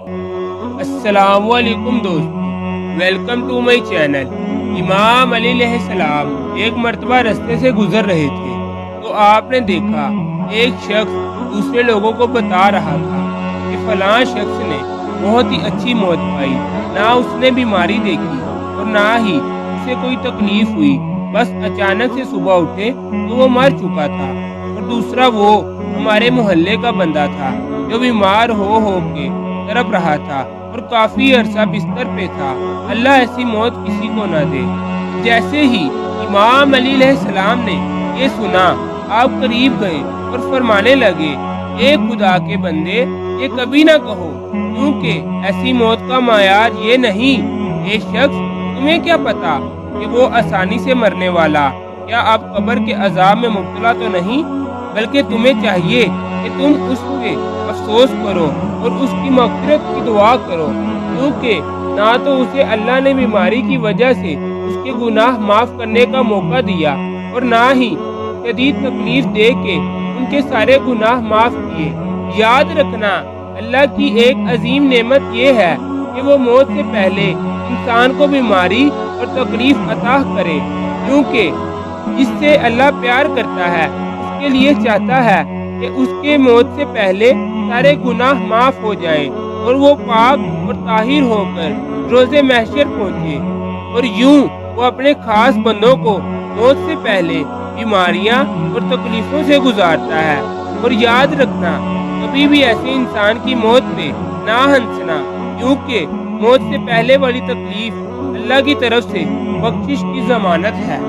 السلام علیکم دوستو، ویلکم ٹو مائی چینل۔ امام علی علیہ السلام ایک مرتبہ رستے سے گزر رہے تھے تو آپ نے دیکھا ایک شخص دوسرے لوگوں کو بتا رہا تھا کہ فلاں شخص نے بہت ہی اچھی موت پائی، نہ اس نے بیماری دیکھی اور نہ ہی اسے کوئی تکلیف ہوئی، بس اچانک سے صبح اٹھے تو وہ مر چکا تھا۔ اور دوسرا وہ ہمارے محلے کا بندہ تھا جو بیمار ہو کے تڑپ رہا تھا اور کافی عرصہ بستر پہ تھا۔ اللہ ایسی موت کسی کو نہ دے۔ جیسے ہی امام علی علیہ السلام نے یہ سنا، آپ قریب گئے اور فرمانے لگے، اے خدا کے بندے، یہ کبھی نہ کہو، کیونکہ ایسی موت کا معیار یہ نہیں۔ اے شخص، تمہیں کیا پتا کہ وہ آسانی سے مرنے والا یا آپ قبر کے عذاب میں مبتلا تو نہیں، بلکہ تمہیں چاہیے کہ تم اس پہ افسوس کرو اور اس کی مغفرت کی دعا کرو، کیونکہ نہ تو اسے اللہ نے بیماری کی وجہ سے اس کے گناہ معاف کرنے کا موقع دیا اور نہ ہی شدید تکلیف دے کے ان کے سارے گناہ معاف کیے۔ یاد رکھنا، اللہ کی ایک عظیم نعمت یہ ہے کہ وہ موت سے پہلے انسان کو بیماری اور تکلیف عطا کرے، کیونکہ جس سے اللہ پیار کرتا ہے اس کے لیے چاہتا ہے کہ اس کے موت سے پہلے سارے گناہ معاف ہو جائیں اور وہ پاک اور طاہر ہو کر روز محشر پہنچے۔ اور یوں وہ اپنے خاص بندوں کو موت سے پہلے بیماریاں اور تکلیفوں سے گزارتا ہے۔ اور یاد رکھنا، کبھی بھی ایسے انسان کی موت پہ نہ ہنسنا، کیونکہ موت سے پہلے والی تکلیف اللہ کی طرف سے بخشش کی ضمانت ہے۔